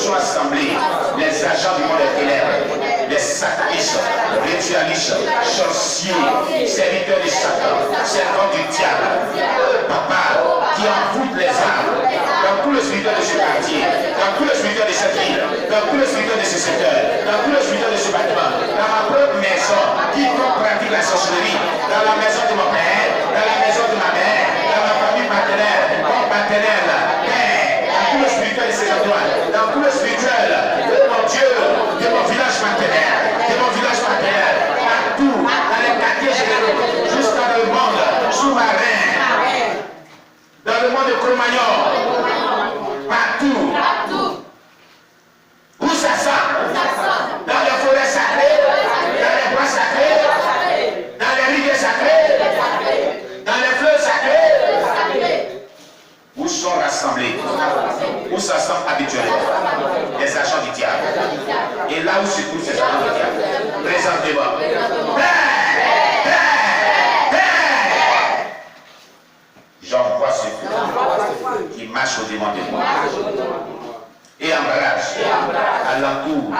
sont assemblés les agents du monde des ténèbres, les satanistes, ritualistes, sorciers, serviteurs du Satan, servants du diable, papa, qui envoûtent les âmes, dans tout le spirituel de ce quartier, dans tout le spirituel de cette ville, dans tout le spirituel de ce secteur, dans tout le spirituel de ce bâtiment, dans ma propre maison, quiconque pratique la sorcellerie, dans la maison de mon père, dans la maison de ma mère, dans ma famille maternelle, paternelle, dans tout le spirituel de ces endroits, dans tout le spirituel de mon Dieu, de mon village maternel, partout, dans les quartiers généraux, jusqu'à dans le monde sous-marin, dans le monde de Cro-Magnon, partout. Où ça sent? Dans les forêts sacrées, dans les bois sacrés, dans les rivières sacrées, dans les fleuves sacrés. Où sont rassemblés? Où s'assemblent habituellement les agents du diable? Et là où se trouvent ces agents du diable? Présentement. J'envoie ce feu qui marche au démon de moi et embrase à l'entour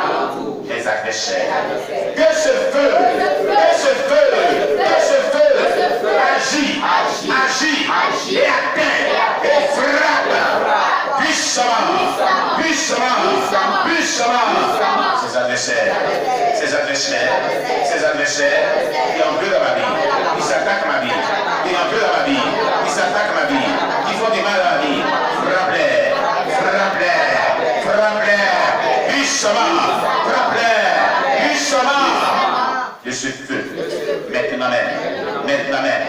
des adversaires. Que ce feu agit et atteint et frappe puissamment ces adversaires qui en veulent ma vie, qui s'attaquent à ma vie, qui en veulent à ma vie, qui s'attaquent à ma vie, qui font du mal à ma vie. Frappe-les, puissamment de ce feu. Maintenant même,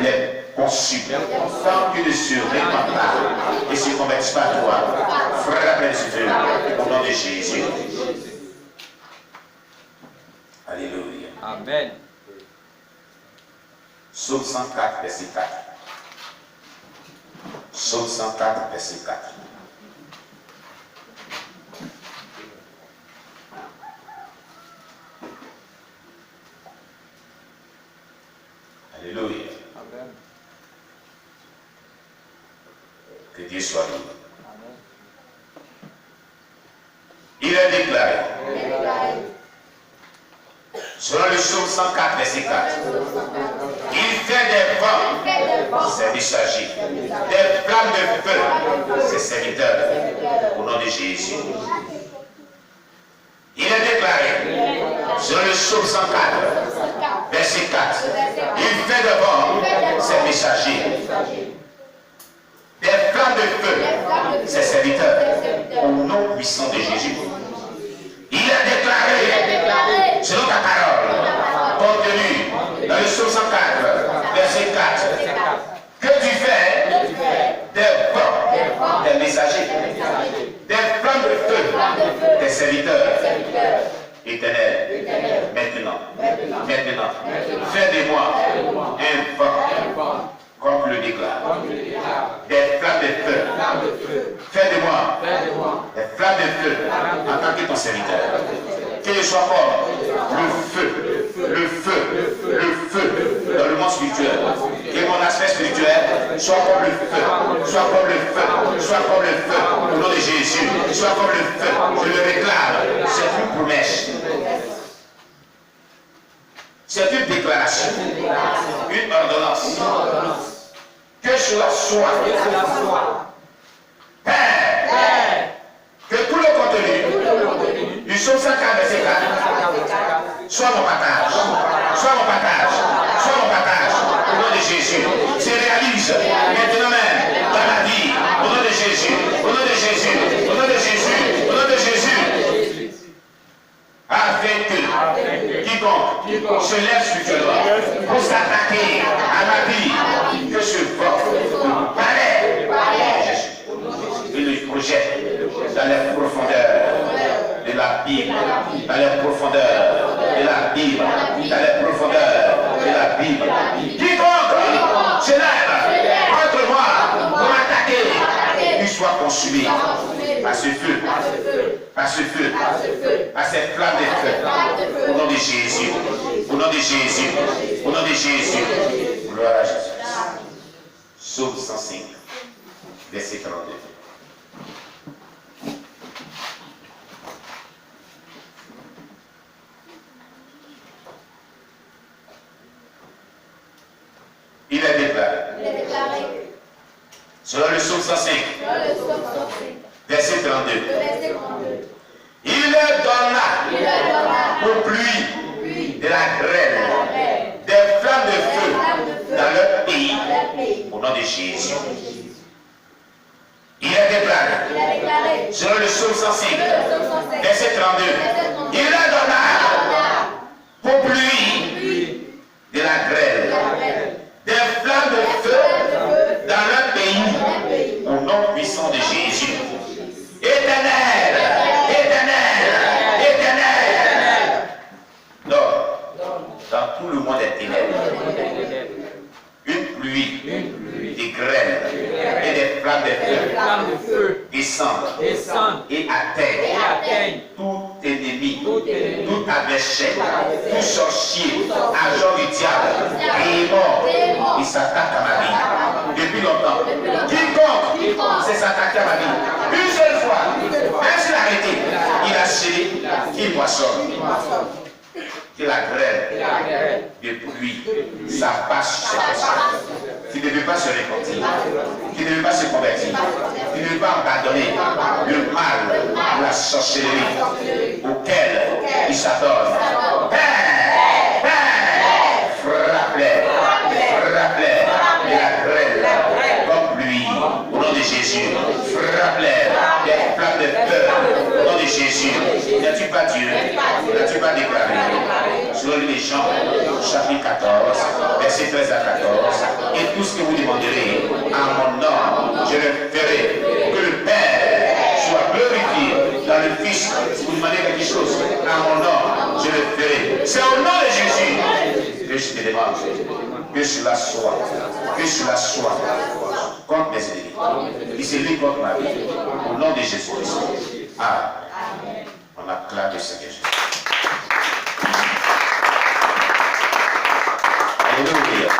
les conçus, tant qu'ils ne se répandent pas et se convertissent pas à toi, frappe-les de ce feu au nom de Jésus. Alléluia. Amen. Psaume 104, verset 4. Psaume 104, verset 4. Alléluia. Amen. Que Dieu soit loué. Amen. Il est déclaré. Selon le psaume 104, verset 4. Il fait des vents, ses messagers, des flammes de feu, ses serviteurs, au nom de Jésus. Il est déclaré, selon le psaume 104, verset 4. Il fait des vents, ses messagers, des flammes de feu, ses serviteurs, au nom puissant de Jésus. Il a déclaré, selon ta parole, contenue dans le psaume 104, verset 4, que tu fais des vents, des messagers, des flammes de feu, des serviteurs éternels. Maintenant, fais de moi un vent, comme tu le déclares, des flammes de feu. Fais de moi des flammes de feu en tant que ton serviteur. Que je sois comme le feu dans le monde spirituel. Que mon aspect spirituel soit comme le feu, au nom de Jésus. Soit comme le feu, je le réclame. C'est une promesse. C'est une déclaration, une ordonnance. Que cela soit. Père, que tout le contenu du psaume 104, verset 4 soit mon partage, au nom de Jésus. Se réalise maintenant même dans ma vie, au nom de Jésus, avec quiconque se lève spirituellement pour s'attaquer à ma vie, que ce vent paraît et le projette dans les profondeurs de la Bible, Quiconque se lève contre moi pour m'attaquer, qu'il soit consumé par ce feu, par cette flamme de feu, au nom de Jésus, gloire à Jésus. Psaume 105, verset 32. Selon le psaume 105, verset 32. Il leur donna aux pluies de la grêle, des flammes de feu dans leur pays, au nom de Jésus. Il a déclaré, selon le psaume 105, verset 32, il leur donna aux pluies de la grêle, des flammes de feu dans leur pays, au nom puissant de Jésus. Éternel, éternel, éternel. Dans tout le monde des ténèbres, une pluie, des grêles et des flammes de feu descendent et atteignent tout ennemi, tout adversaire, tout sorcier, agent du diable, et est mort. Il s'attaque à ma vie depuis longtemps. Quiconque s'est attaqué à ma vie une seule fois, même s'il a arrêté, il a scellé qu'il poissonne. Que la grêle de pluie, ça passe sur cette personne. Qui ne veut pas se repentir, qui ne veut pas se convertir, qui ne veut pas abandonner le mal, la sorcellerie auquel il s'adonne. Frappe-les, de la grêle comme pluie, au nom de Jésus. Frappe-les, des flammes de feu, au nom de Jésus. N'as-tu pas Dieu? N'as-tu pas déclaré? Selon les Jean, chapitre 14, verset 13 à 14, et tout ce que vous demanderez en mon nom, je le ferai. Que le Père soit glorifié dans le Fils. Si vous demandez quelque chose en mon nom, je le ferai. C'est au nom de Jésus que je te demande que cela soit contre mes ennemis. Et c'est lui contre ma vie. Au nom de Jésus-Christ. Amen. On acclame le Seigneur Jésus. Alléluia.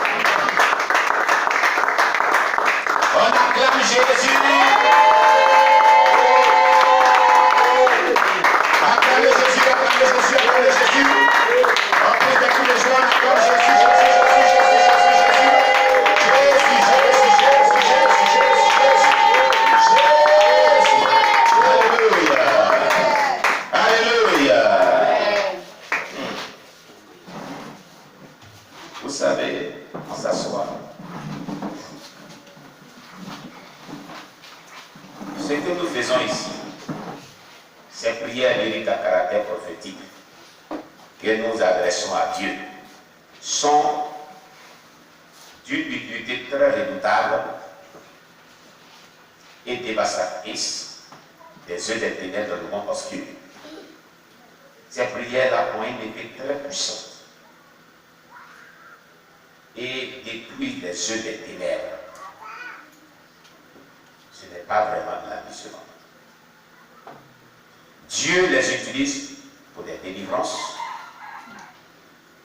On acclame Jésus. Acclame Jésus, acclame Jésus, acclame Jésus. On prie de tous les jours, on acclame Jésus, Vous savez, on s'assoit. Ce que nous faisons ici, ces prières lyriques à caractère prophétique que nous adressons à Dieu sont d'une utilité très redoutable et dévastatrice des œuvres des ténèbres dans le monde obscur. Ces prières-là ont une effet très puissant et détruisent les œuvres des ténèbres. Ce n'est pas vraiment de l'amusement. Dieu les utilise pour des délivrances.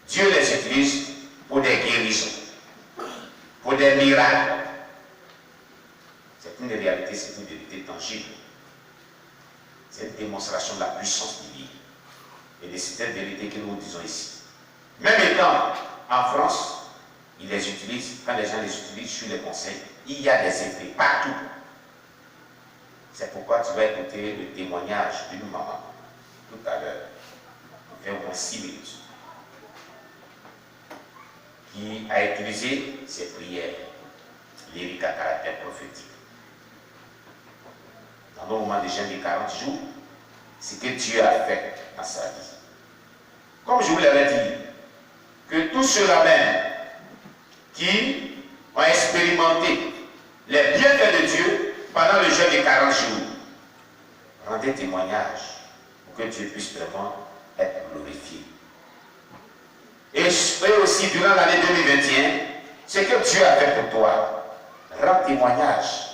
Dieu les utilise pour des guérisons, pour des miracles. C'est une réalité, c'est une vérité tangible. C'est une démonstration de la puissance divine et de cette vérité que nous disons ici. Même étant en France, ils les utilisent, quand les gens les utilisent, je les conseille, il y a des effets partout. C'est pourquoi tu vas écouter le témoignage d'une maman tout à l'heure, il fait au moins 6 minutes, qui a utilisé ces prières lyriques à caractère prophétique. Dans le moment des jeûnes de 40 jours, ce que Dieu a fait dans sa vie. Comme je vous l'avais dit, que tous ceux-là même qui ont expérimenté les bienfaits de Dieu pendant le jeûne de 40 jours, rendez témoignage pour que Dieu puisse vraiment être glorifié. Et aussi durant l'année 2021, ce que Dieu a fait pour toi, rends témoignage.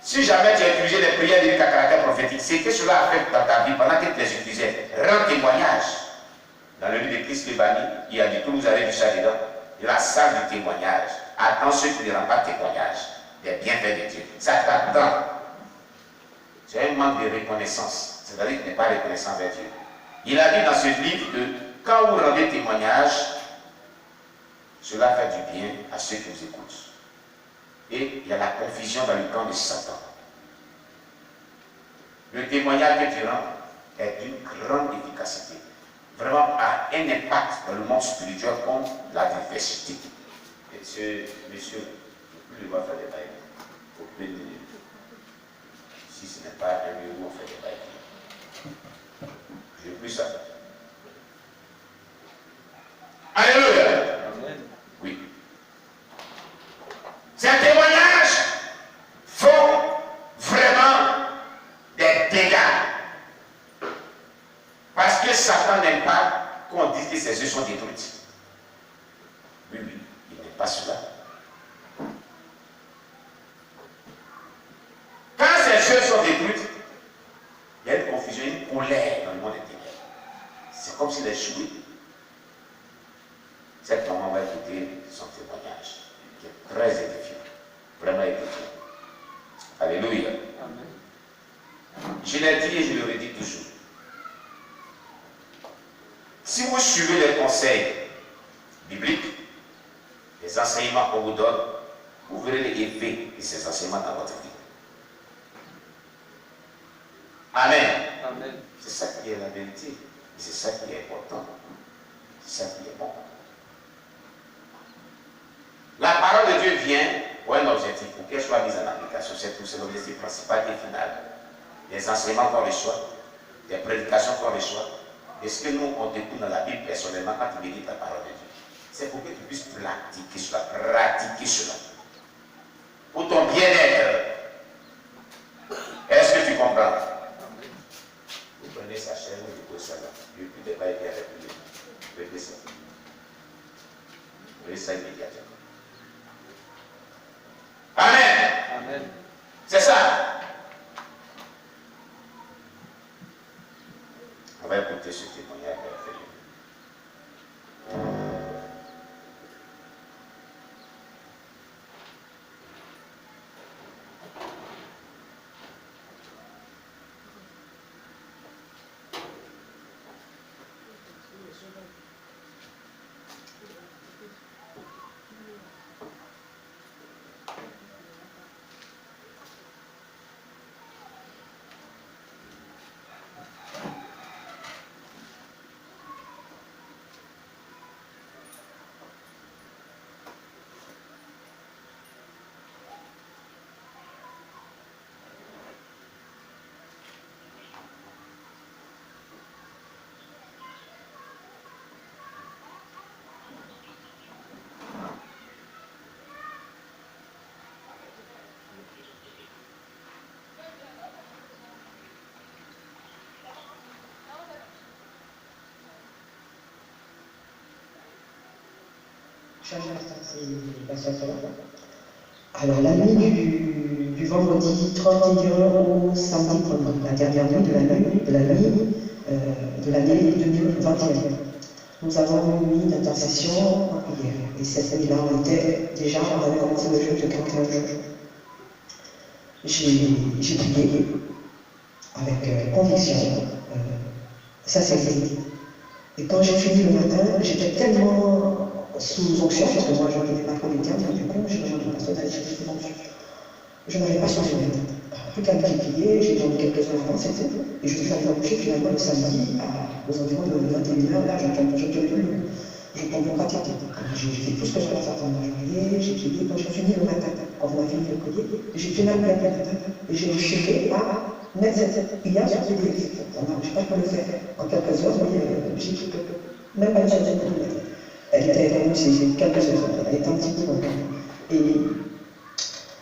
Si jamais tu as utilisé les prières lyriques à caractère prophétique, c'est que cela a fait dans ta vie pendant que tu les utilisais. Rends témoignage. Dans le livre de Christ Lebani, il a dit, tout vous avez vu ça dedans, la salle du témoignage. Attends ceux qui ne rendent pas témoignage des bienfaits de Dieu. Ça t'attend. C'est un manque de reconnaissance. C'est-à-dire que tu n'es pas reconnaissant envers Dieu. Il a dit dans ce livre que quand vous rendez témoignage, Cela fait du bien à ceux qui nous écoutent. Et il y a la confusion dans le camp de Satan. Le témoignage que tu rends est d'une grande efficacité. Vraiment a un impact dans le monde spirituel comme la diversité. Et monsieur, je ne peux plus le voir faire des bails. Si ce n'est pas un lieu où on fait des bails. Je ne veux plus ça. Alléluia. Amen. Oui. Ces témoignages font vraiment des dégâts. Parce que Satan n'aime pas qu'on dise que ses yeux sont détruits. Oui, il n'aime pas cela. Quand ces yeux sont détruits, il y a une confusion, une colère dans le monde des ténèbres. C'est comme s'il est échoué. Cette maman va écouter son témoignage, qui est très édifiant, vraiment édifiant. Alléluia. Amen. Je l'ai dit et je le redis toujours. Si vous suivez les conseils bibliques, les enseignements qu'on vous donne, vous verrez les effets de ces enseignements dans votre vie. Amen. Amen. C'est ça qui est la vérité. C'est ça qui est important. C'est ça qui est bon. La parole de Dieu vient pour un objectif, pour qu'elle soit mise en application. C'est tout, c'est l'objectif principal et final. Les enseignements qu'on reçoit, les prédications qu'on reçoit, et ce que nous, on découvre dans la Bible personnellement quand tu médites la parole de Dieu. C'est pour que tu puisses pratiquer cela. Pour ton bien-être. Est-ce que tu comprends? Vous prenez sa chaîne, vous posez ça là. Il n'y a plus de bail avec lui. Vous mettez ça. Vous mettez ça immédiatement. Amen. Amen. C'est ça. On va écouter ce témoignage. Alors la nuit du vendredi 31 au samedi 1er, la dernière nuit de l'année 2021, nous avons une nuit d'intercession en prière. Et cette nuit-là, on avait commencé le jeûne de 41 jours. J'ai prié avec conviction, sincérité. Et quand j'ai fini le matin, j'étais tellement sous onction, parce que moi je n'avais pas trop les termes, du coup, j'ai demandé au pasteur d'aller chercher des onctions. Je n'avais pas suivi le matin. Plus qu'à j'ai prié, j'ai demandé quelques heures avant, c'est tout. Et je me suis allé coucher finalement le samedi, aux environs de 21h, là, je tombe pratiquement. J'ai fait tout ce que j'avais à faire pendant la journée, j'ai prié, quand j'ai fini le matin, quand on a fini de prier, j'ai finalement le matin, et j'ai cherché à mettre cette prière sur le PDF. Je n'ai pas pu le faire en quelques heures, mais j'ai même pas une chaîne de prière. Elle était quelques heures, elle était un petit peu longue. Et